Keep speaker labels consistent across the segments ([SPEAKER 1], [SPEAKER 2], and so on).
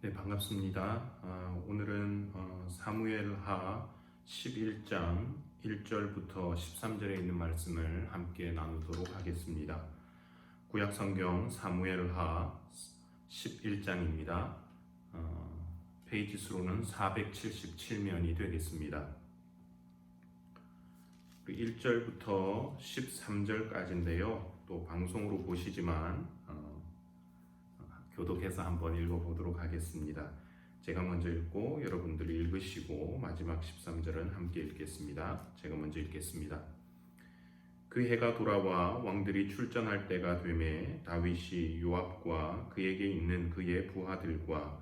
[SPEAKER 1] 네, 반갑습니다. 오늘은 사무엘하 11장 1절부터 13절에 있는 말씀을 함께 나누도록 하겠습니다. 구약성경 사무엘하 11장입니다. 페이지 수로는 477면이 되겠습니다. 1절부터 13절까지인데요. 또 방송으로 보시지만 교독해서 한번 읽어보도록 하겠습니다. 제가 먼저 읽고 여러분들이 읽으시고 마지막 13절은 함께 읽겠습니다. 제가 먼저 읽겠습니다. 그 해가 돌아와 왕들이 출전할 때가 되매 다윗이 요압과 그에게 있는 그의 부하들과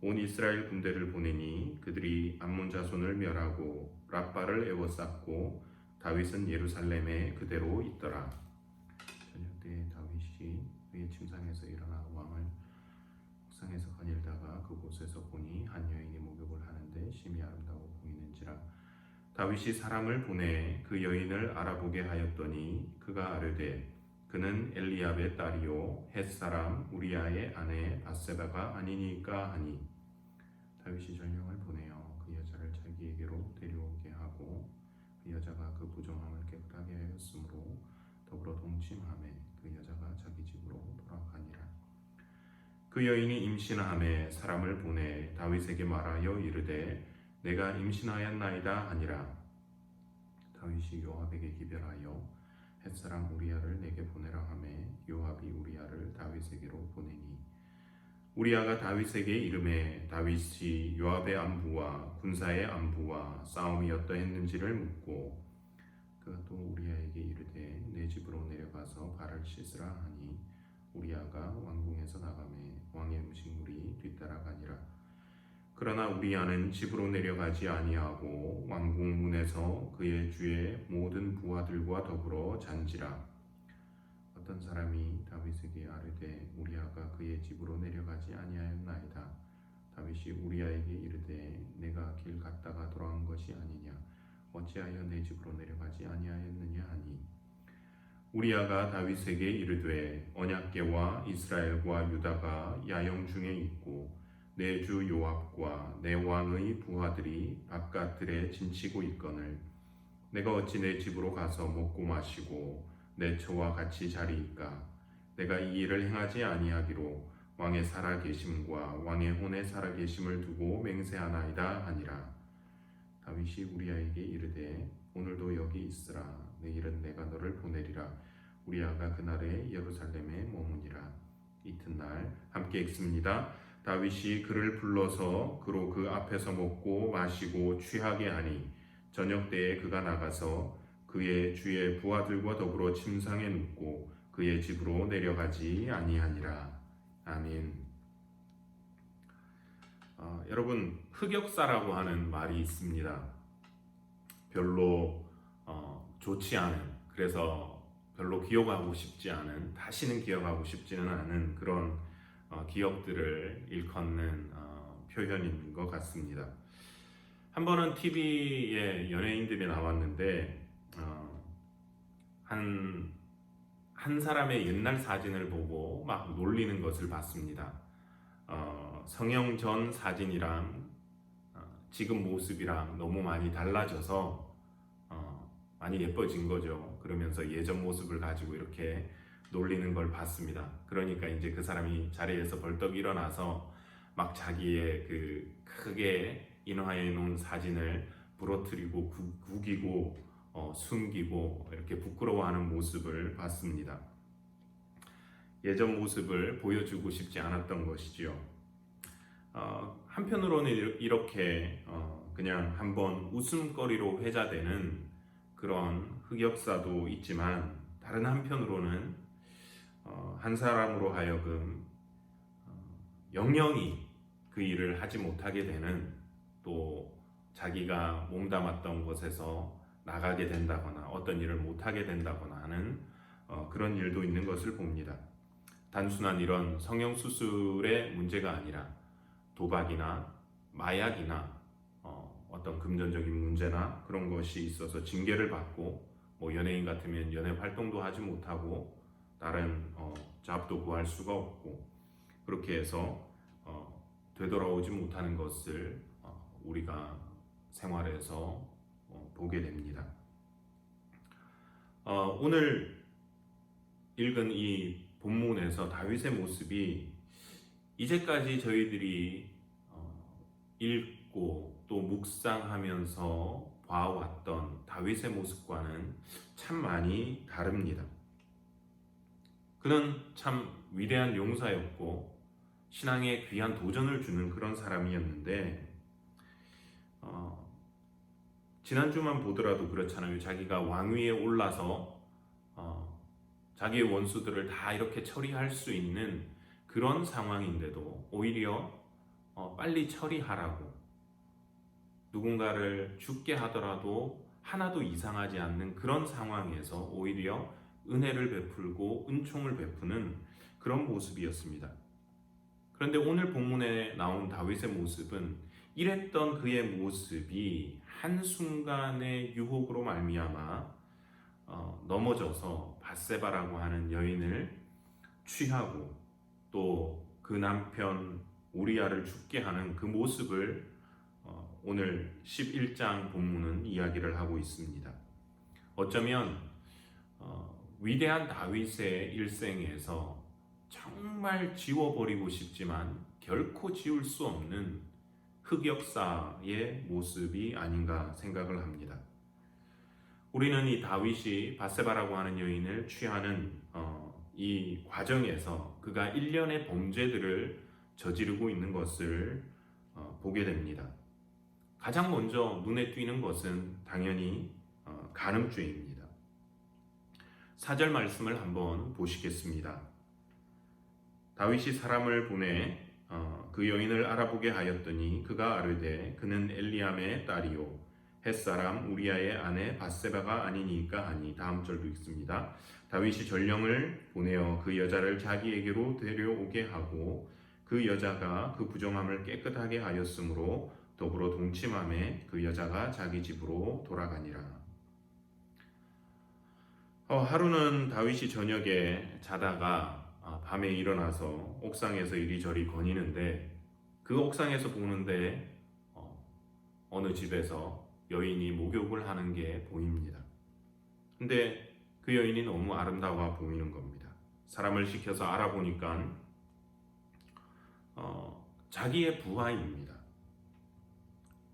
[SPEAKER 1] 온 이스라엘 군대를 보내니 그들이 암몬 자손을 멸하고 랍바를 에워쌌고 다윗은 예루살렘에 그대로 있더라. 저녁 때 다윗이 그의 침상에서 일어나 왕을 옥상에서 거닐다가 그곳에서 보니 한 여인이 목욕을 하는데 심히 아름다워 보이는지라. 다윗이 사람을 보내 그 여인을 알아보게 하였더니 그가 아뢰되 그는 엘리압의 딸이요 헷사람 우리아의 아내 밧세바가 아니니까 하니, 다윗이 전령을 보내어 그 여자를 자기에게로 데려오게 하고 그 여자가 그 부정함을 깨끗하게 하였으므로 더불어 동침하매 그 여자가 자기 집으로 돌아가니라. 그 여인이 임신하매 사람을 보내 다윗에게 말하여 이르되 내가 임신하였나이다 하니라. 다윗이 요압에게 기별하여 헷사람 우리아를 내게 보내라 하매 요압이 우리아를 다윗에게로 보내니, 우리아가 다윗에게 이르매 다윗이 요압의 안부와 군사의 안부와 싸움이 어떠했는지를 묻고, 그가 또 우리아에게 이르되 내 집으로 내려가서 발을 씻으라 하니 우리아가 왕궁에서 나가매 왕의 음식물이 뒤따라가니라. 그러나 우리아는 집으로 내려가지 아니하고 왕궁 문에서 그의 주의 모든 부하들과 더불어 잔지라. 어떤 사람이 다윗에게 아뢰되 우리아가 그의 집으로 내려가지 아니하였나이다. 다윗이 우리아에게 이르되 내가 길 갔다가 돌아온 것이 아니냐, 어찌하여 내 집으로 내려가지 아니하였느냐 하니, 우리아가 다윗에게 이르되 언약궤와 이스라엘과 유다가 야영 중에 있고 내 주 요압과 내 왕의 부하들이 바깥들에 진치고 있거늘 내가 어찌 내 집으로 가서 먹고 마시고 내 처와 같이 자리이까. 내가 이 일을 행하지 아니하기로 왕의 살아계심과 왕의 혼의 살아계심을 두고 맹세하나이다 하니라. 다윗이 우리아에게 이르되 오늘도 여기 있으라. 내일은 내가 너를 보내리라. 우리아가 그날에 예루살렘에 머무니라. 이튿날 함께 읽습니다. 다윗이 그를 불러서 그로 그 앞에서 먹고 마시고 취하게 하니 저녁 때에 그가 나가서 그의 주의 부하들과 더불어 침상에 눕고 그의 집으로 내려가지 아니하니라. 아멘. 여러분, 흑역사라고 하는 말이 있습니다. 별로 좋지 않은, 그래서 별로 기억하고 싶지 않은, 다시는 기억하고 싶지는 않은 그런 기억들을 일컫는 표현인 것 같습니다. 한 번은 TV에 연예인들이 나왔는데 한 사람의 옛날 사진을 보고 막 놀리는 것을 봤습니다. 성형 전 사진이랑 지금 모습이랑 너무 많이 달라져서 많이 예뻐진 거죠. 그러면서 예전 모습을 가지고 이렇게 놀리는 걸 봤습니다. 그러니까 이제 그 사람이 자리에서 벌떡 일어나서 막 자기의 그 크게 인화해 놓은 사진을 부러뜨리고 구기고 숨기고 이렇게 부끄러워하는 모습을 봤습니다. 예전 모습을 보여주고 싶지 않았던 것이지요. 한편으로는 이렇게 그냥 한번 웃음거리로 회자되는 그런 흑역사도 있지만, 다른 한편으로는 한 사람으로 하여금 영영이 그 일을 하지 못하게 되는, 또 자기가 몸담았던 곳에서 나가게 된다거나 어떤 일을 못하게 된다거나 하는 그런 일도 있는 것을 봅니다. 단순한 이런 성형수술의 문제가 아니라 도박이나 마약이나 어떤 금전적인 문제나 그런 것이 있어서 징계를 받고, 뭐 연예인 같으면 연예 활동도 하지 못하고 다른 잡도 구할 수가 없고, 그렇게 해서 되돌아오지 못하는 것을 우리가 생활에서 보게 됩니다. 오늘 읽은 이 본문에서 다윗의 모습이 이제까지 저희들이 읽고 또 묵상하면서 봐왔던 다윗의 모습과는 참 많이 다릅니다. 그는 참 위대한 용사였고 신앙에 귀한 도전을 주는 그런 사람이었는데 지난주만 보더라도 그렇잖아요. 자기가 왕위에 올라서 자기의 원수들을 다 이렇게 처리할 수 있는 그런 상황인데도 오히려 빨리 처리하라고, 누군가를 죽게 하더라도 하나도 이상하지 않는 그런 상황에서 오히려 은혜를 베풀고 은총을 베푸는 그런 모습이었습니다. 그런데 오늘 본문에 나온 다윗의 모습은 이랬던 그의 모습이 한순간의 유혹으로 말미암아 넘어져서 밧세바라고 하는 여인을 취하고 또 그 남편 우리아를 죽게 하는 그 모습을 오늘 11장 본문은 이야기를 하고 있습니다. 어쩌면 위대한 다윗의 일생에서 정말 지워버리고 싶지만 결코 지울 수 없는 흑역사의 모습이 아닌가 생각을 합니다. 우리는 이 다윗이 밧세바라고 하는 여인을 취하는 이 과정에서 그가 일련의 범죄들을 저지르고 있는 것을 보게 됩니다. 가장 먼저 눈에 띄는 것은 당연히 간음죄입니다. 4절 말씀을 한번 보시겠습니다. 다윗이 사람을 보내 그 여인을 알아보게 하였더니 그가 아뢰되 그는 엘리암의 딸이요 햇사람 우리아의 아내 밧세바가 아니니까 하니. 다음 절도 읽습니다. 다윗이 전령을 보내어 그 여자를 자기에게로 데려오게 하고 그 여자가 그 부정함을 깨끗하게 하였으므로 더불어 동침함에 그 여자가 자기 집으로 돌아가니라. 하루는 다윗이 저녁에 자다가 밤에 일어나서 옥상에서 이리저리 거니는데 그 옥상에서 보는데 어느 집에서 여인이 목욕을 하는 게 보입니다. 근데 그 여인이 너무 아름다워 보이는 겁니다. 사람을 시켜서 알아보니까 자기의 부하입니다.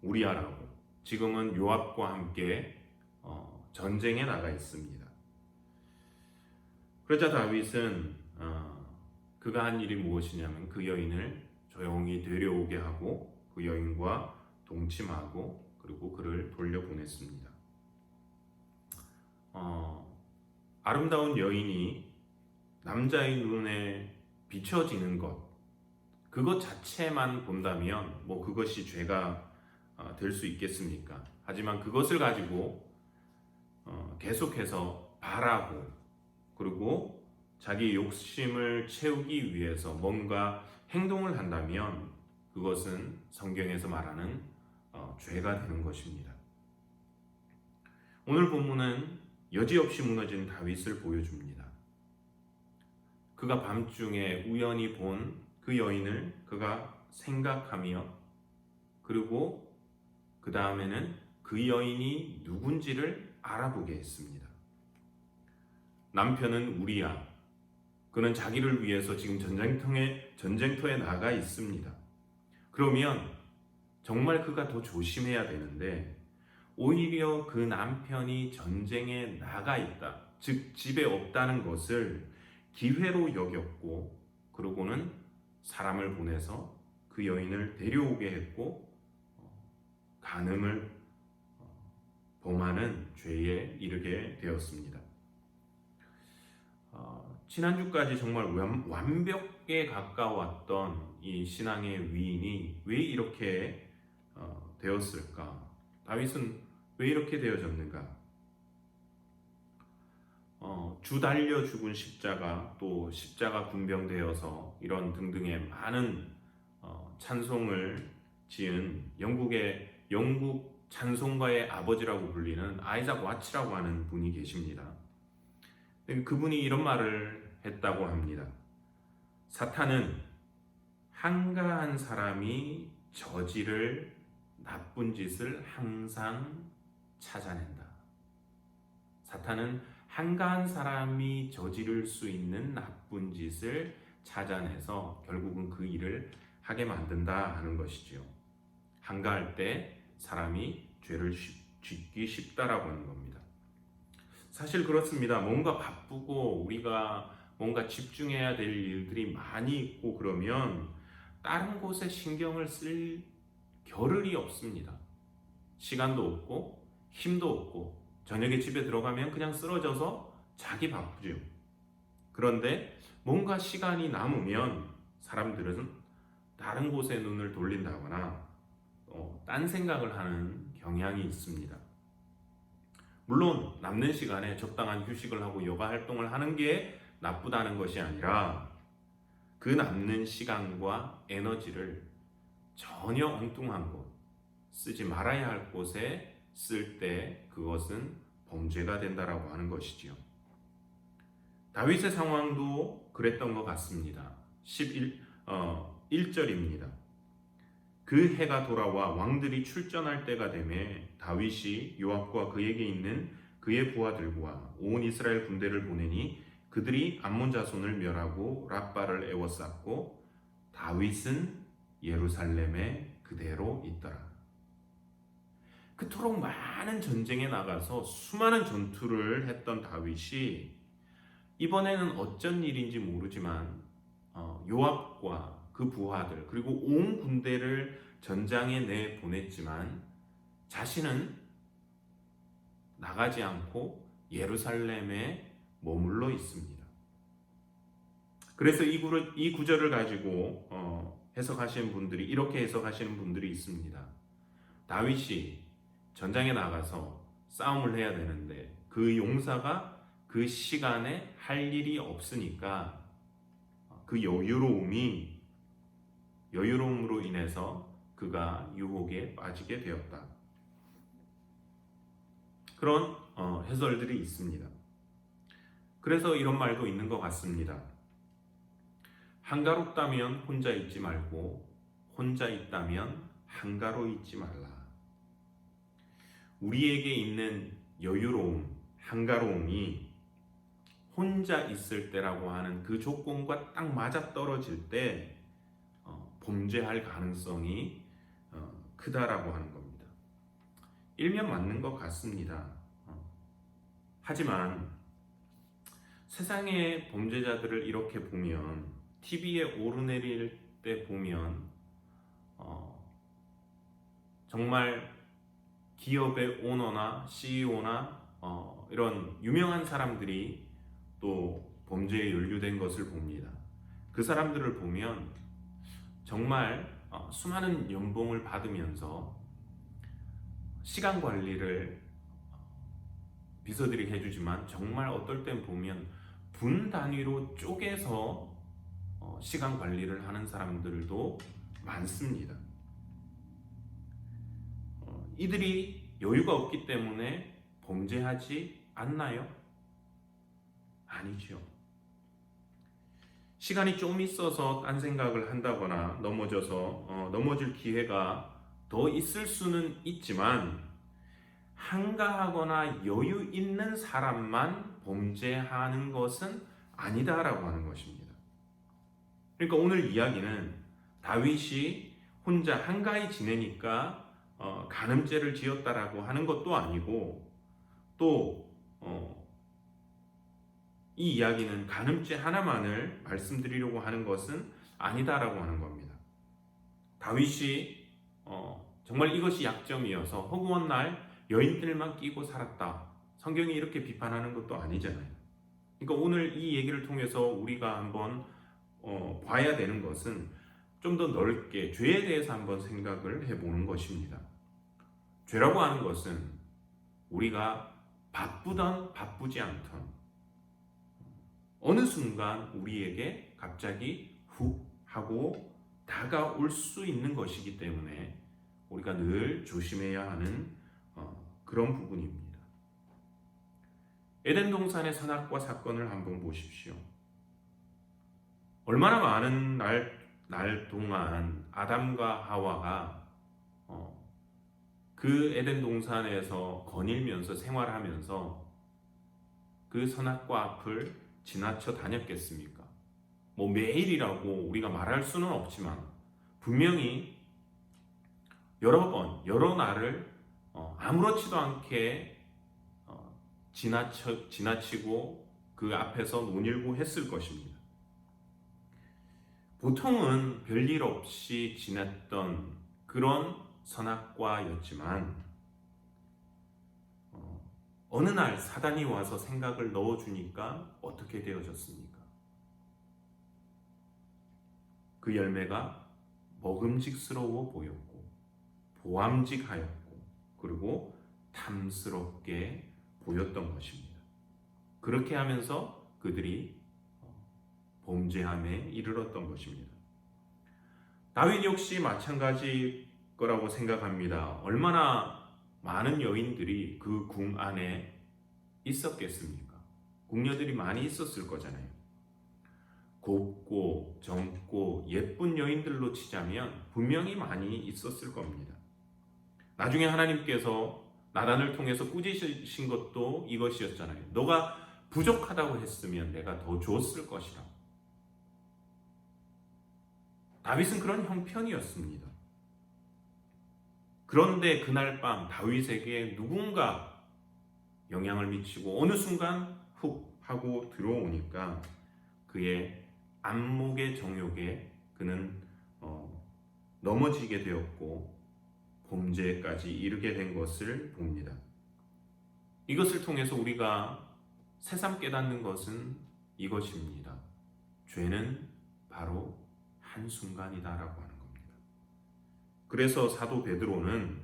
[SPEAKER 1] 우리아라고. 지금은 요압과 함께 전쟁에 나가 있습니다. 그러자 다윗은 그가 한 일이 무엇이냐면 그 여인을 조용히 데려오게 하고 그 여인과 동침하고 그리고 그를 돌려보냈습니다. 아름다운 여인이 남자의 눈에 비춰지는 것, 그것 자체만 본다면 그것이 죄가 될 수 있겠습니까? 하지만 그것을 가지고 계속해서 바라고 그리고 자기 욕심을 채우기 위해서 뭔가 행동을 한다면 그것은 성경에서 말하는 죄가 되는 것입니다. 오늘 본문은 여지없이 무너진 다윗을 보여줍니다. 그가 밤중에 우연히 본 그 여인을 그가 생각하며 그리고 그 다음에는 그 여인이 누군지를 알아보게 했습니다. 남편은 우리야. 그는 자기를 위해서 지금 전쟁터에 나가 있습니다. 그러면 정말 그가 더 조심해야 되는데 오히려 그 남편이 전쟁에 나가 있다, 즉 집에 없다는 것을 기회로 여겼고 그러고는 사람을 보내서 그 여인을 데려오게 했고 간음을 범하는 죄에 이르게 되었습니다. 지난주까지 정말 완벽에 가까웠던 이 신앙의 위인이 왜 이렇게 되었을까? 다윗은 왜 이렇게 되어졌는가? 주 달려 죽은 십자가, 또 십자가 군병되어서 이런 등등의 많은 찬송을 지은 영국 찬송가의 아버지라고 불리는 아이작 와치라고 하는 분이 계십니다. 그분이 이런 말을 했다고 합니다. 사탄은 한가한 사람이 저지를 나쁜 짓을 항상 찾아낸다. 사탄은 한가한 사람이 저지를 수 있는 나쁜 짓을 찾아내서 결국은 그 일을 하게 만든다 하는 것이지요. 한가할 때 사람이 죄를 짓기 쉽다라고 하는 겁니다. 사실 그렇습니다. 뭔가 바쁘고 우리가 뭔가 집중해야 될 일들이 많이 있고 그러면 다른 곳에 신경을 쓸 겨를이 없습니다. 시간도 없고 힘도 없고 저녁에 집에 들어가면 그냥 쓰러져서 자기 바쁘죠. 그런데 뭔가 시간이 남으면 사람들은 다른 곳에 눈을 돌린다거나 딴 생각을 하는 경향이 있습니다. 물론 남는 시간에 적당한 휴식을 하고 여가 활동을 하는 게 나쁘다는 것이 아니라 그 남는 시간과 에너지를 전혀 엉뚱한 곳, 쓰지 말아야 할 곳에 쓸 때 그것은 범죄가 된다라고 하는 것이지요. 다윗의 상황도 그랬던 것 같습니다. 1절입니다. 그 해가 돌아와 왕들이 출전할 때가 되매 다윗이 요압과 그에게 있는 그의 부하들과 온 이스라엘 군대를 보내니 그들이 암몬 자손을 멸하고 랍바를 에워쌌고 다윗은 예루살렘에 그대로 있더라. 그토록 많은 전쟁에 나가서 수많은 전투를 했던 다윗이 이번에는 어쩐 일인지 모르지만 요압과 그 부하들 그리고 온 군대를 전장에 내보냈지만 자신은 나가지 않고 예루살렘에 머물러 있습니다. 그래서 이 구절을 가지고 해석하시는 분들이 이렇게 해석하시는 분들이 있습니다. 다윗이 전장에 나가서 싸움을 해야 되는데 그 용사가 그 시간에 할 일이 없으니까 그 여유로움으로 인해서 그가 유혹에 빠지게 되었다. 그런 해설들이 있습니다. 그래서 이런 말도 있는 것 같습니다. 한가롭다면 혼자 있지 말고 혼자 있다면 한가로 있지 말라. 우리에게 있는 여유로움, 한가로움이 혼자 있을 때라고 하는 그 조건과 딱 맞아떨어질 때 범죄할 가능성이 크다라고 하는 겁니다. 일면 맞는 것 같습니다. 하지만 세상의 범죄자들을 이렇게 보면 TV에 오르내릴 때 보면 정말 기업의 오너나 CEO나 이런 유명한 사람들이 또 범죄에 연루된 것을 봅니다. 그 사람들을 보면 정말 수많은 연봉을 받으면서 시간 관리를 비서들이 해주지만 정말 어떨 땐 보면 분 단위로 쪼개서 시간 관리를 하는 사람들도 많습니다. 이들이 여유가 없기 때문에 범죄하지 않나요? 아니죠. 시간이 좀 있어서 딴 생각을 한다거나 넘어질 기회가 더 있을 수는 있지만 한가하거나 여유 있는 사람만 범죄하는 것은 아니다라고 하는 것입니다. 그러니까 오늘 이야기는 다윗이 혼자 한가히 지내니까 간음죄를 지었다라고 하는 것도 아니고 또 이 이야기는 간음죄 하나만을 말씀드리려고 하는 것은 아니다라고 하는 겁니다. 다윗이 정말 이것이 약점이어서 허구한 날 여인들만 끼고 살았다. 성경이 이렇게 비판하는 것도 아니잖아요. 그러니까 오늘 이 얘기를 통해서 우리가 한번 봐야 되는 것은 좀 더 넓게 죄에 대해서 한번 생각을 해보는 것입니다. 죄라고 하는 것은 우리가 바쁘던 바쁘지 않던 어느 순간 우리에게 갑자기 훅 하고 다가올 수 있는 것이기 때문에 우리가 늘 조심해야 하는 그런 부분입니다. 에덴 동산의 선악과 사건을 한번 보십시오. 얼마나 많은
[SPEAKER 2] 날 동안 아담과 하와가 그 에덴 동산에서 거닐면서 생활하면서 그 선악과 앞을 지나쳐 다녔겠습니까? 뭐 매일이라고 우리가 말할 수는 없지만 분명히 여러 번, 여러 날을 아무렇지도 않게 지나치고 그 앞에서 논일고 했을 것입니다. 보통은 별일 없이 지냈던 그런 선악과였지만 어느 날 사단이 와서 생각을 넣어주니까 어떻게 되어졌습니까? 그 열매가 먹음직스러워 보였고 보암직하였고 그리고 탐스럽게 보였던 것입니다. 그렇게 하면서 그들이 범죄함에 이르렀던 것입니다. 다윗 역시 마찬가지 거라고 생각합니다. 얼마나 많은 여인들이 그 궁 안에 있었겠습니까? 궁녀들이 많이 있었을 거잖아요. 곱고 젊고 예쁜 여인들로 치자면 분명히 많이 있었을 겁니다. 나중에 하나님께서 나단을 통해서 꾸짖으신 것도 이것이었잖아요. 너가 부족하다고 했으면 내가 더 줬을 것이라. 다윗은 그런 형편이었습니다. 그런데 그날 밤 다윗에게 누군가 영향을 미치고 어느 순간 훅 하고 들어오니까 그의 안목의 정욕에 그는 넘어지게 되었고 범죄까지 이르게 된 것을 봅니다. 이것을 통해서 우리가 새삼 깨닫는 것은 이것입니다. 죄는 바로 한순간이다라고 하는 겁니다. 그래서 사도 베드로는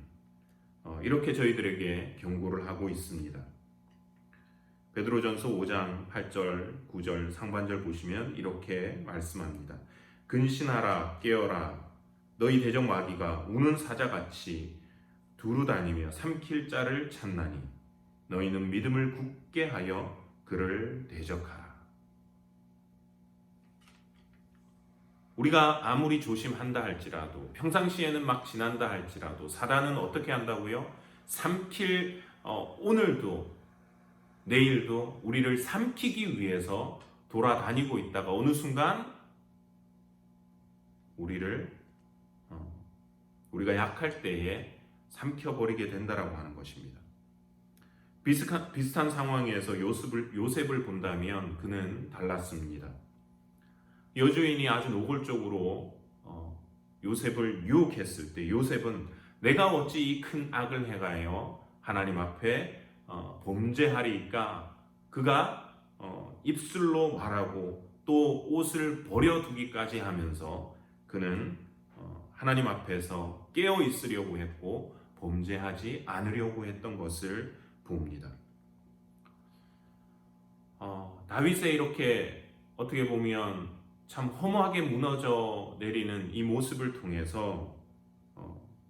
[SPEAKER 2] 이렇게 저희들에게 경고를 하고 있습니다. 베드로전서 5장 8절, 9절 상반절 보시면 이렇게 말씀합니다. 근신하라 깨어라 너희 대적 마귀가 우는 사자같이 두루 다니며 삼킬 자를 찾나니 너희는 믿음을 굳게 하여 그를 대적하라. 우리가 아무리 조심한다 할지라도 평상시에는 막 지난다 할지라도 사단은 어떻게 한다고요? 삼킬 오늘도 내일도 우리를 삼키기 위해서 돌아다니고 있다가 어느 순간 우리가 약할 때에 삼켜버리게 된다라고 하는 것입니다. 비슷한 상황에서 요셉을 본다면 그는 달랐습니다. 여주인이 아주 노골적으로 요셉을 유혹했을 때 요셉은 내가 어찌 이 큰 악을 행하여 하나님 앞에 범죄하리까 그가 입술로 말하고 또 옷을 버려두기까지 하면서 그는 하나님 앞에서 깨어 있으려고 했고 범죄하지 않으려고 했던 것을 봅니다. 다윗의 이렇게 어떻게 보면 참 허무하게 무너져 내리는 이 모습을 통해서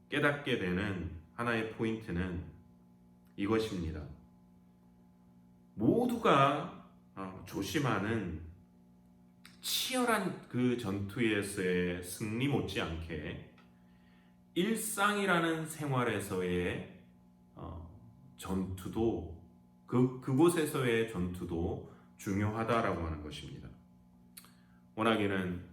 [SPEAKER 2] 깨닫게 되는 하나의 포인트는 이것입니다. 모두가 조심하는 치열한 그 전투에서의 승리 못지않게 일상이라는 생활에서의 전투도 그곳에서의 전투도 중요하다라고 하는 것입니다. 워낙에는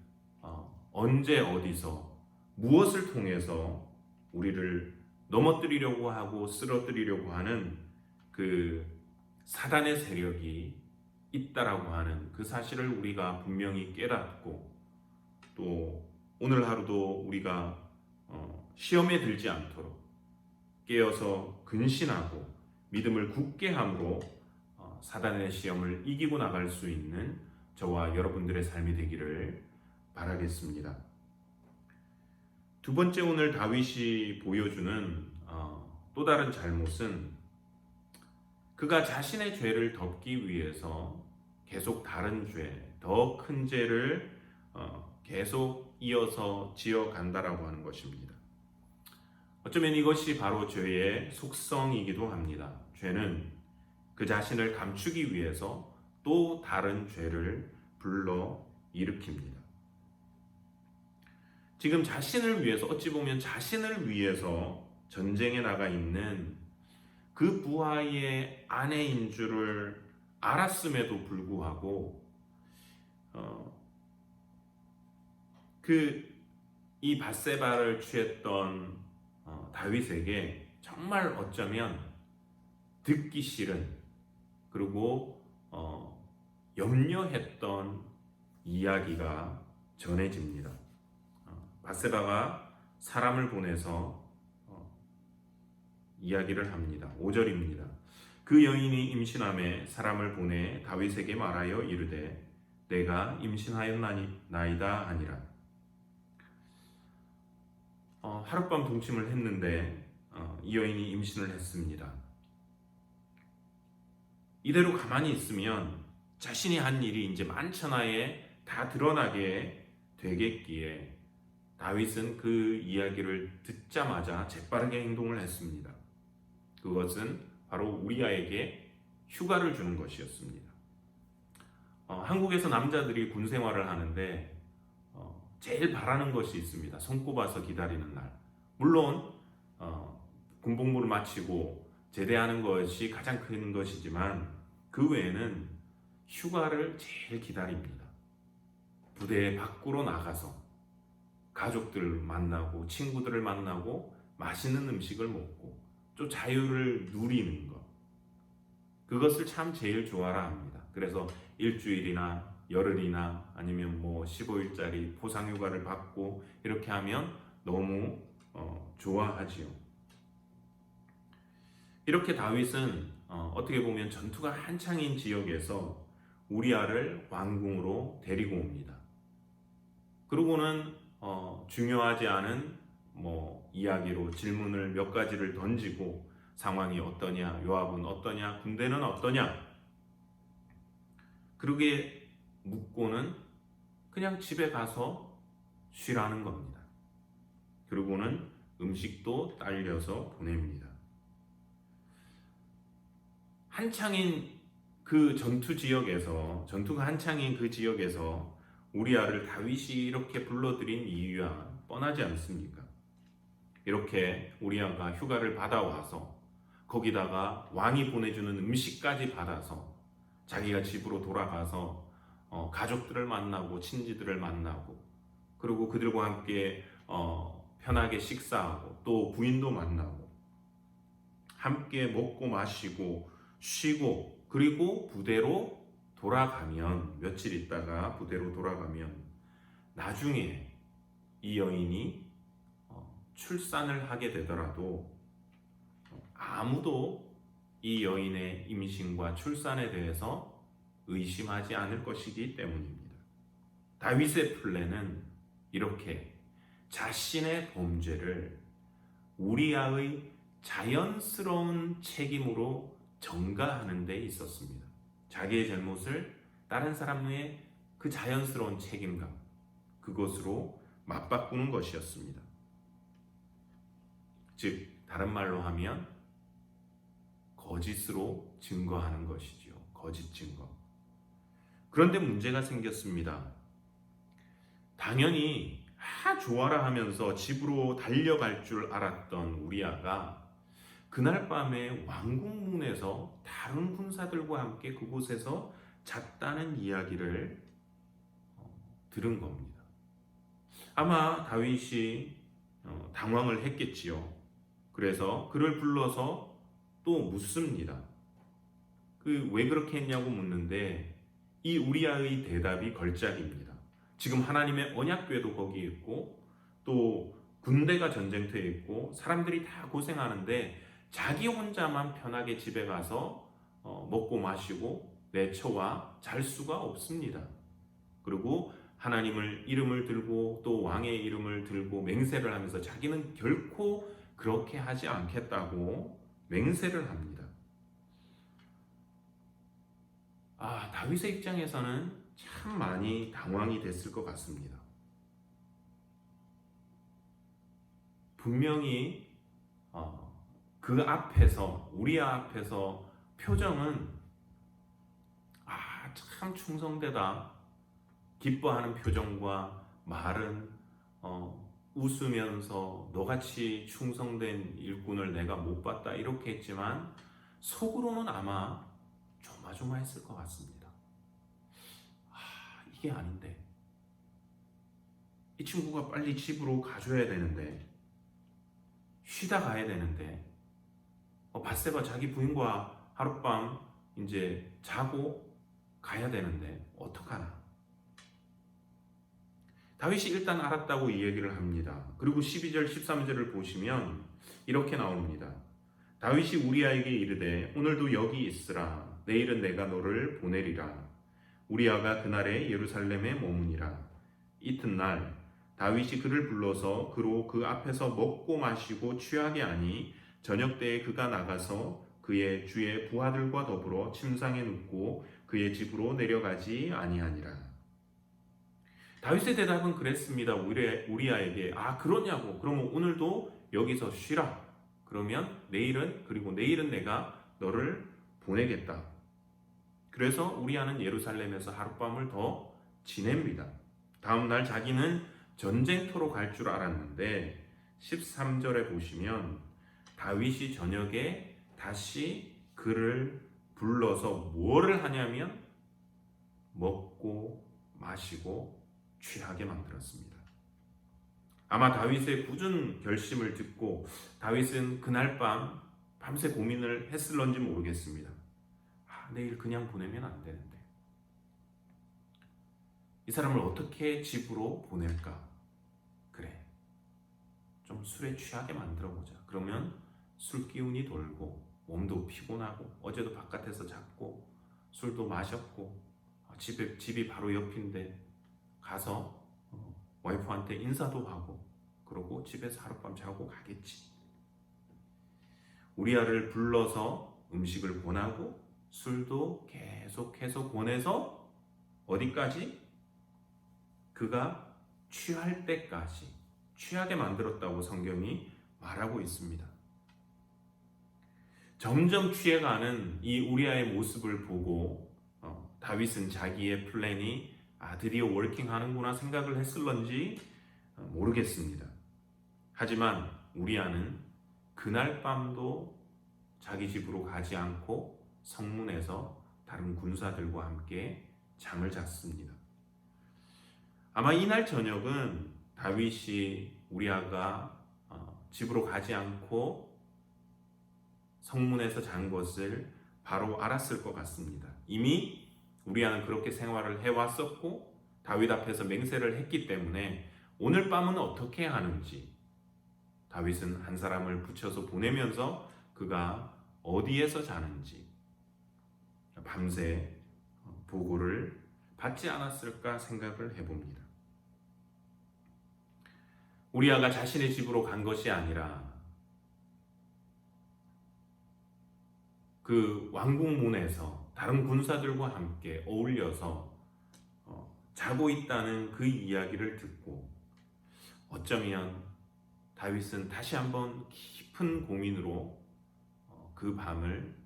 [SPEAKER 2] 언제 어디서 무엇을 통해서 우리를 넘어뜨리려고 하고 쓰러뜨리려고 하는 그 사단의 세력이 있다라고 하는 그 사실을 우리가 분명히 깨닫고 또 오늘 하루도 우리가 시험에 들지 않도록 깨어서 근신하고 믿음을 굳게 함으로 사단의 시험을 이기고 나갈 수 있는 저와 여러분들의 삶이 되기를 바라겠습니다. 두 번째 오늘 다윗이 보여주는 또 다른 잘못은 그가 자신의 죄를 덮기 위해서 계속 다른 죄, 더 큰 죄를 계속 이어서 지어간다라고 하는 것입니다. 어쩌면 이것이 바로 죄의 속성이기도 합니다. 죄는 그 자신을 감추기 위해서 또 다른 죄를 불러 일으킵니다. 지금 자신을 위해서, 어찌 보면 자신을 위해서 전쟁에 나가 있는 그 부하의 아내인 줄을 알았음에도 불구하고 이 밧세바를 취했던 다윗에게 정말 어쩌면 듣기 싫은, 그리고 염려했던 이야기가 전해집니다. 밧세바가 사람을 보내서 이야기를 합니다. 5절입니다. 그 여인이 임신함에 사람을 보내 다윗에게 말하여 이르되 내가 임신하였나이다 하니라. 하룻밤 동침을 했는데 이 여인이 임신을 했습니다. 이대로 가만히 있으면 자신이 한 일이 이제 만천하에 다 드러나게 되겠기에 다윗은 그 이야기를 듣자마자 재빠르게 행동을 했습니다. 그것은 바로 우리아에게 휴가를 주는 것이었습니다. 한국에서 남자들이 군 생활을 하는데 제일 바라는 것이 있습니다. 손꼽아서 기다리는 날. 물론 군복무를 마치고 제대하는 것이 가장 큰 것이지만 그 외에는 휴가를 제일 기다립니다. 부대 밖으로 나가서 가족들을 만나고 친구들을 만나고 맛있는 음식을 먹고 또 자유를 누리는 것, 그것을 참 제일 좋아라 합니다. 그래서 일주일이나 열흘이나 아니면 15일짜리 보상휴가를 받고 이렇게 하면 너무 좋아하지요. 이렇게 다윗은 어떻게 보면 전투가 한창인 지역에서 우리아를 왕궁으로 데리고 옵니다. 그러고는 중요하지 않은 이야기로 질문을 몇 가지를 던지고 상황이 어떠냐, 요압은 어떠냐, 군대는 어떠냐, 그러게 묻고는 그냥 집에 가서 쉬라는 겁니다. 그리고는 음식도 딸려서 보냅니다. 한창인 그 전투가 한창인 그 지역에서 우리아를 다윗이 이렇게 불러들인 이유야 뻔하지 않습니까? 이렇게 우리아가 휴가를 받아와서 거기다가 왕이 보내주는 음식까지 받아서 자기가 집으로 돌아가서 가족들을 만나고 친지들을 만나고 그리고 그들과 함께 편하게 식사하고 또 부인도 만나고 함께 먹고 마시고 쉬고 그리고 부대로 돌아가면, 며칠 있다가 부대로 돌아가면 나중에 이 여인이 출산을 하게 되더라도 아무도 이 여인의 임신과 출산에 대해서 의심하지 않을 것이기 때문입니다. 다윗의 플랜은 이렇게 자신의 범죄를 우리아의 자연스러운 책임으로 전가하는 데 있었습니다. 자기의 잘못을 다른 사람의 그 자연스러운 책임감, 그것으로 맞바꾸는 것이었습니다. 즉 다른 말로 하면 거짓으로 증거하는 것이지요. 거짓 증거. 그런데 문제가 생겼습니다. 당연히 좋아라 하면서 집으로 달려갈 줄 알았던 우리아가 그날 밤에 왕궁문에서 다른 군사들과 함께 그곳에서 잤다는 이야기를 들은 겁니다. 아마 다윗이 당황을 했겠지요. 그래서 그를 불러서 또 묻습니다. 왜 그렇게 했냐고 묻는데 이 우리아의 대답이 걸작입니다. 지금 하나님의 언약궤도 거기 있고 또 군대가 전쟁터에 있고 사람들이 다 고생하는데 자기 혼자만 편하게 집에 가서 먹고 마시고 내처와 잘 수가 없습니다. 그리고 하나님을 이름을 들고 또 왕의 이름을 들고 맹세를 하면서 자기는 결코 그렇게 하지 않겠다고 맹세를 합니다. 다윗의 입장에서는 참 많이 당황이 됐을 것 같습니다. 분명히 그 앞에서 우리아 앞에서 표정은 참 충성되다 기뻐하는 표정과 말은 웃으면서 너같이 충성된 일꾼을 내가 못 봤다 이렇게 했지만 속으로는 아마 조마조마했을 것 같습니다. 이게 아닌데 이 친구가 빨리 집으로 가줘야 되는데 쉬다 가야 되는데 밧세바 자기 부인과 하룻밤 이제 자고 가야 되는데 어떡하나. 다윗이 일단 알았다고 이 얘기를 합니다. 그리고 12절 13절을 보시면 이렇게 나옵니다. 다윗이 우리아에게 이르되 오늘도 여기 있으라. 내일은 내가 너를 보내리라. 우리아가 그날에 예루살렘에 머무니라. 이튿날 다윗이 그를 불러서 그로 그 앞에서 먹고 마시고 취하게 하니 저녁 때에 그가 나가서 그의 주의 부하들과 더불어 침상에 눕고 그의 집으로 내려가지 아니하니라. 다윗의 대답은 그랬습니다. 우리아에게 그러냐고. 그러면 오늘도 여기서 쉬라. 그러면 내일은 내가 너를 보내겠다. 그래서 우리아는 예루살렘에서 하룻밤을 더 지냅니다. 다음 날 자기는 전쟁터로 갈 줄 알았는데 13절에 보시면 다윗이 저녁에 다시 그를 불러서 뭐를 하냐면 먹고 마시고 취하게 만들었습니다. 아마 다윗의 굳은 결심을 듣고 다윗은 그날 밤새 고민을 했을런지 모르겠습니다. 내일 그냥 보내면 안 되는데 이 사람을 어떻게 집으로 보낼까? 그래, 좀 술에 취하게 만들어보자. 그러면 술 기운이 돌고 몸도 피곤하고 어제도 바깥에서 잤고 술도 마셨고 집이 바로 옆인데 가서 와이프한테 인사도 하고 그러고 집에서 하룻밤 자고 가겠지. 우리아를 불러서 음식을 권하고 술도 계속해서 권해서 어디까지? 그가 취할 때까지 취하게 만들었다고 성경이 말하고 있습니다. 점점 취해가는 이 우리아의 모습을 보고 다윗은 자기의 플랜이 드디어 워킹하는구나 생각을 했을런지 모르겠습니다. 하지만 우리아는 그날 밤도 자기 집으로 가지 않고 성문에서 다른 군사들과 함께 잠을 잤습니다. 아마 이날 저녁은 다윗이 우리아가 집으로 가지 않고 성문에서 잔 것을 바로 알았을 것 같습니다. 이미 우리아는 그렇게 생활을 해왔었고 다윗 앞에서 맹세를 했기 때문에 오늘 밤은 어떻게 하는지 다윗은 한 사람을 붙여서 보내면서 그가 어디에서 자는지 밤새 보고를 받지 않았을까 생각을 해봅니다. 우리아가 자신의 집으로 간 것이 아니라 그 왕궁문에서 다른 군사들과 함께 어울려서 자고 있다는 그 이야기를 듣고 어쩌면 다윗은 다시 한번 깊은 고민으로 그 밤을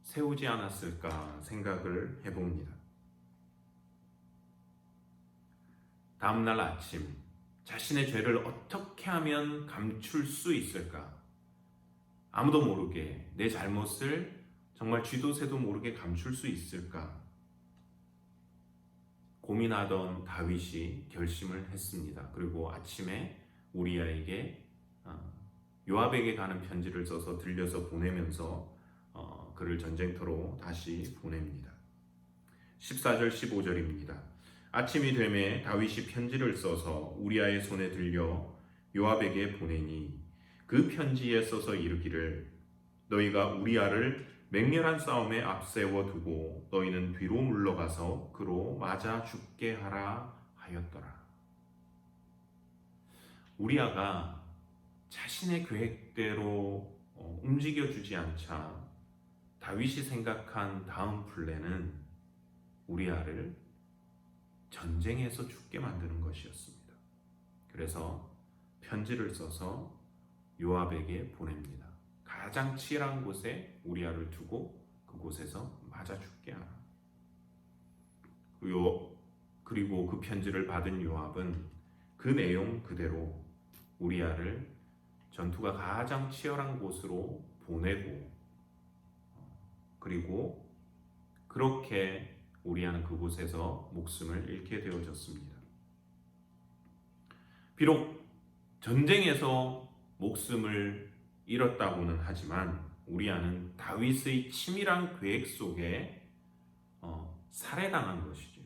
[SPEAKER 2] 세우지 않았을까 생각을 해봅니다. 다음날 아침 자신의 죄를 어떻게 하면 감출 수 있을까? 아무도 모르게 내 잘못을 정말 쥐도 새도 모르게 감출 수 있을까? 고민하던 다윗이 결심을 했습니다. 그리고 아침에 우리아에게 요압에게 가는 편지를 써서 들려서 보내면서 그를 전쟁터로 다시 보냅니다. 14절 15절입니다. 아침이 되매 다윗이 편지를 써서 우리아의 손에 들려 요압에게 보내니 그 편지에 써서 이르기를 너희가 우리아를 맹렬한 싸움에 앞세워 두고 너희는 뒤로 물러가서 그로 맞아 죽게 하라 하였더라. 우리아가 자신의 계획대로 움직여주지 않자 다윗이 생각한 다음 플랜은 우리아를 전쟁에서 죽게 만드는 것이었습니다. 그래서 편지를 써서 요압에게 보냅니다. 가장 치열한 곳에 우리아를 두고 그곳에서 맞아 죽게 하라. 그리고 그 편지를 받은 요압은 그 내용 그대로 우리아를 전투가 가장 치열한 곳으로 보내고, 그리고 그렇게 우리아는 그곳에서 목숨을 잃게 되어졌습니다. 비록 전쟁에서 목숨을 잃었다고는 하지만 우리아는 다윗의 치밀한 계획 속에 살해당한 것이죠.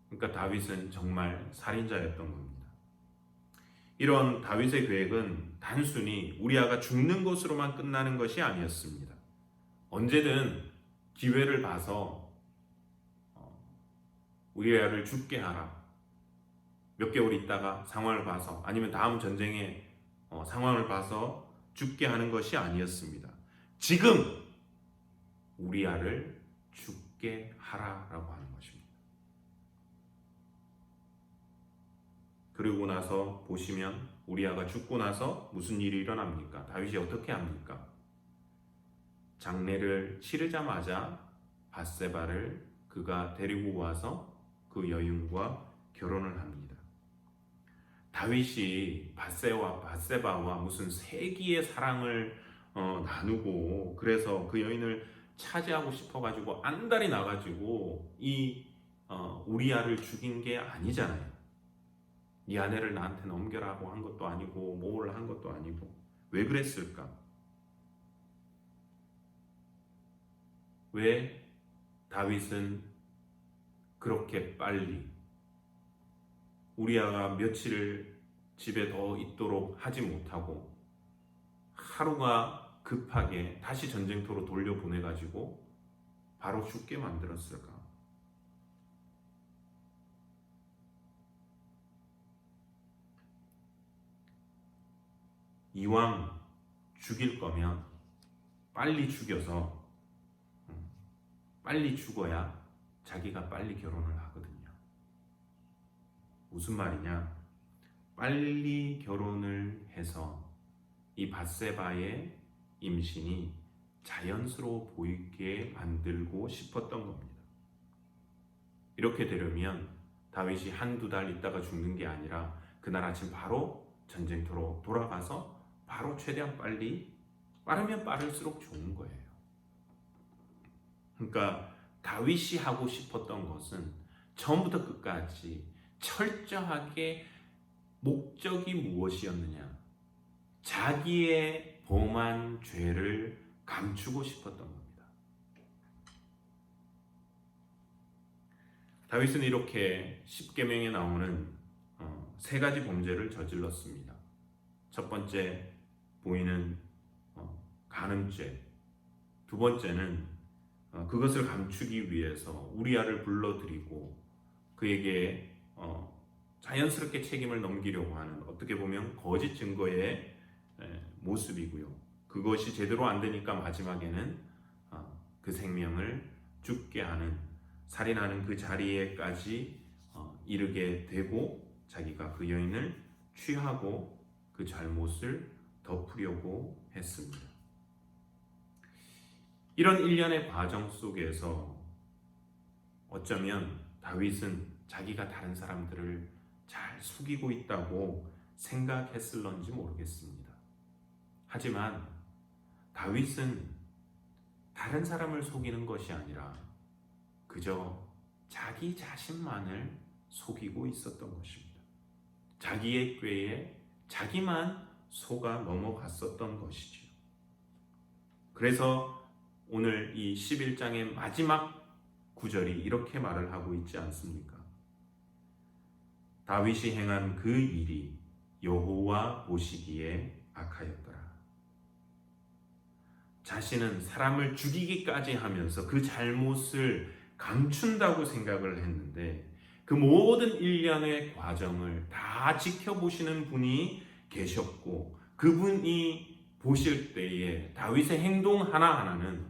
[SPEAKER 2] 그러니까 다윗은 정말 살인자였던 겁니다. 이런 다윗의 계획은 단순히 우리아가 죽는 것으로만 끝나는 것이 아니었습니다. 언제든 기회를 봐서 우리아를 죽게 하라. 몇 개월 있다가 상황을 봐서, 아니면 다음 전쟁의 상황을 봐서 죽게 하는 것이 아니었습니다. 지금 우리아를 죽게 하라라고 하는 것입니다. 그리고 나서 보시면 우리아가 죽고 나서 무슨 일이 일어납니까? 다윗이 어떻게 합니까? 장례를 치르자마자 밧세바를 그가 데리고 와서 그 여인과 결혼을 합니다. 다윗이 밧세바와 무슨 세기의 사랑을 나누고, 그래서 그 여인을 차지하고 싶어가지고 안달이 나가지고 이 우리아를 죽인 게 아니잖아요. 이 아내를 나한테 넘겨라고 한 것도 아니고 뭘 한 것도 아니고. 왜 그랬을까? 왜 다윗은 그렇게 빨리 우리아가 며칠을 집에 더 있도록 하지 못하고 하루가 급하게 다시 전쟁터로 돌려보내가지고 바로 죽게 만들었을까? 이왕 죽일 거면 빨리 죽여서 빨리 죽어야 자기가 빨리 결혼을 하거든요. 무슨 말이냐? 빨리 결혼을 해서 이 밧세바의 임신이 자연스러워 보이게 만들고 싶었던 겁니다. 이렇게 되려면 다윗이 한두 달 있다가 죽는 게 아니라 그날 아침 바로 전쟁터로 돌아가서 바로 최대한 빨리, 빠르면 빠를수록 좋은 거예요. 그러니까 다윗이 하고 싶었던 것은 처음부터 끝까지 철저하게 목적이 무엇이었느냐? 자기의 범한 죄를 감추고 싶었던 겁니다. 다윗은 이렇게 십계명에 나오는 세 가지 범죄를 저질렀습니다. 첫 번째, 보이는 간음죄. 두 번째는 그것을 감추기 위해서 우리아를 불러들이고 그에게 자연스럽게 책임을 넘기려고 하는, 어떻게 보면 거짓 증거의 모습이고요. 그것이 제대로 안 되니까 마지막에는 그 생명을 죽게 하는, 살인하는 그 자리에까지 이르게 되고 자기가 그 여인을 취하고 그 잘못을 덮으려고 했습니다. 이런 일련의 과정 속에서 어쩌면 다윗은 자기가 다른 사람들을 잘 속이고 있다고 생각했을런지 모르겠습니다. 하지만 다윗은 다른 사람을 속이는 것이 아니라 그저 자기 자신만을 속이고 있었던 것입니다. 자기의 꾀에 자기만 속아 넘어갔었던 것이죠. 그래서 오늘 이 11장의 마지막 구절이 이렇게 말을 하고 있지 않습니까? 다윗이 행한 그 일이 여호와 보시기에 악하였더라. 자신은 사람을 죽이기까지 하면서 그 잘못을 감춘다고 생각을 했는데 그 모든 일련의 과정을 다 지켜보시는 분이 계셨고, 그분이 보실 때에 다윗의 행동 하나하나는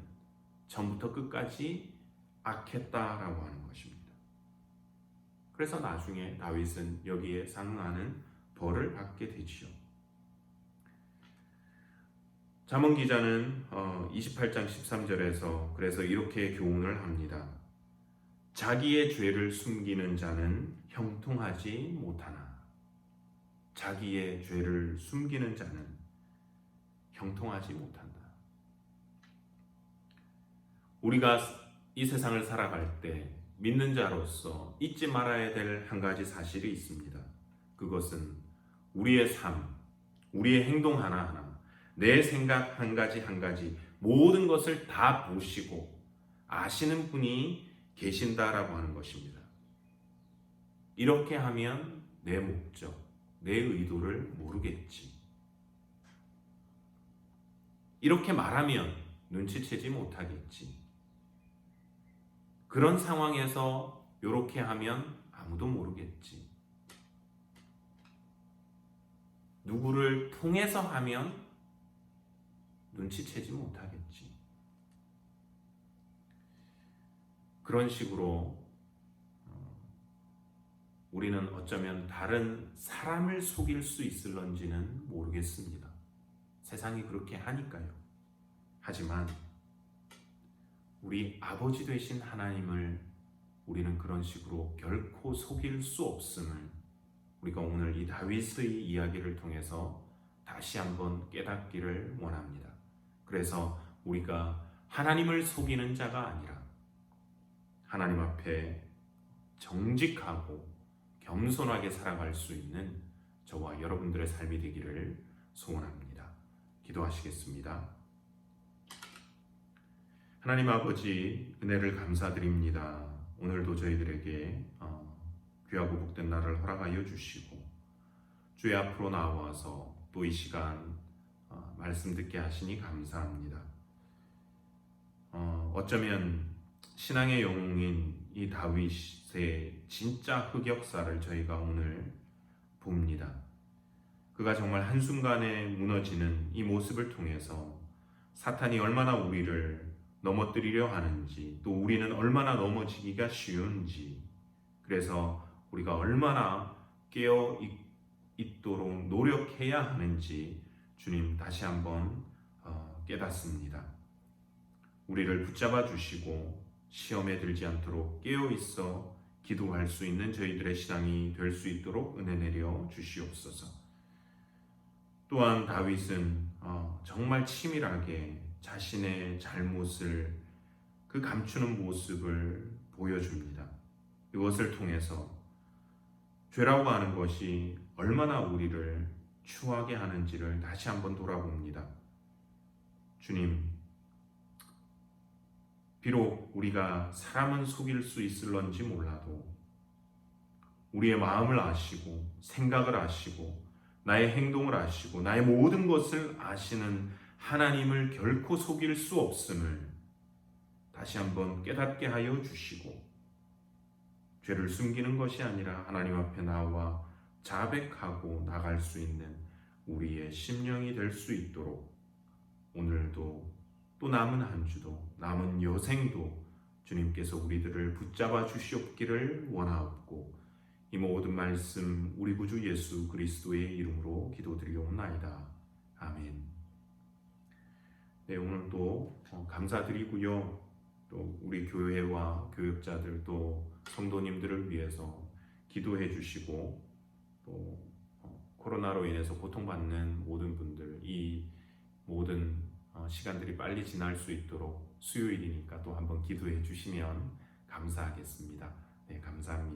[SPEAKER 2] 처음부터 끝까지 악했다라고 하는 것입니다. 그래서 나중에 다윗은 여기에 상응하는 벌을 받게 되지요. 잠언 기자는 28장 13절에서 그래서 이렇게 교훈을 합니다. 자기의 죄를 숨기는 자는 형통하지 못하나. 자기의 죄를 숨기는 자는 형통하지 못한다. 우리가 이 세상을 살아갈 때 믿는 자로서 잊지 말아야 될 한 가지 사실이 있습니다. 그것은 우리의 삶, 우리의 행동 하나하나, 내 생각 한 가지 한 가지 모든 것을 다 보시고 아시는 분이 계신다라고 하는 것입니다. 이렇게 하면 내 목적, 내 의도를 모르겠지. 이렇게 말하면 눈치채지 못하겠지. 그런 상황에서 이렇게 하면 아무도 모르겠지. 누구를 통해서 하면 눈치채지 못하겠지. 그런 식으로 우리는 어쩌면 다른 사람을 속일 수 있을런지는 모르겠습니다. 세상이 그렇게 하니까요. 하지만 우리 아버지 되신 하나님을 우리는 그런 식으로 결코 속일 수 없음을 우리가 오늘 이 다윗의 이야기를 통해서 다시 한번 깨닫기를 원합니다. 그래서 우리가 하나님을 속이는 자가 아니라 하나님 앞에 정직하고 겸손하게 살아갈 수 있는 저와 여러분들의 삶이 되기를 소원합니다. 기도하시겠습니다. 하나님 아버지, 은혜를 감사드립니다. 오늘도 저희들에게 귀하고 복된 날을 허락하여 주시고 주의 앞으로 나와서 또 이 시간 말씀 듣게 하시니 감사합니다. 어쩌면 신앙의 영웅인 이 다윗의 진짜 흑역사를 저희가 오늘 봅니다. 그가 정말 한순간에 무너지는 이 모습을 통해서 사탄이 얼마나 우리를 넘어뜨리려 하는지, 또 우리는 얼마나 넘어지기가 쉬운지, 그래서 우리가 얼마나 깨어 있도록 노력해야 하는지 주님 다시 한번 깨닫습니다. 우리를 붙잡아 주시고 시험에 들지 않도록 깨어 있어 기도할 수 있는 저희들의 신앙이 될 수 있도록 은혜 내려 주시옵소서. 또한 다윗은 정말 치밀하게 자신의 잘못을 그 감추는 모습을 보여줍니다. 이것을 통해서 죄라고 하는 것이 얼마나 우리를 추하게 하는지를 다시 한번 돌아봅니다. 주님, 비록 우리가 사람은 속일 수 있을런지 몰라도 우리의 마음을 아시고 생각을 아시고 나의 행동을 아시고 나의 모든 것을 아시는 하나님을 결코 속일 수 없음을 다시 한번 깨닫게 하여 주시고 죄를 숨기는 것이 아니라 하나님 앞에 나와 자백하고 나갈 수 있는 우리의 심령이 될 수 있도록 오늘도 또 남은 한 주도 남은 여생도 주님께서 우리들을 붙잡아 주시옵기를 원하옵고 이 모든 말씀 우리 구주 예수 그리스도의 이름으로 기도드리옵나이다. 아멘. 네, 오늘도 감사드리고요. 또 우리 교회와 교역자들 또 성도님들을 위해서 기도해 주시고 또 코로나로 인해서 고통받는 모든 분들 이 모든 시간들이 빨리 지날 수 있도록 수요일이니까 또 한번 기도해 주시면 감사하겠습니다. 네, 감사합니다.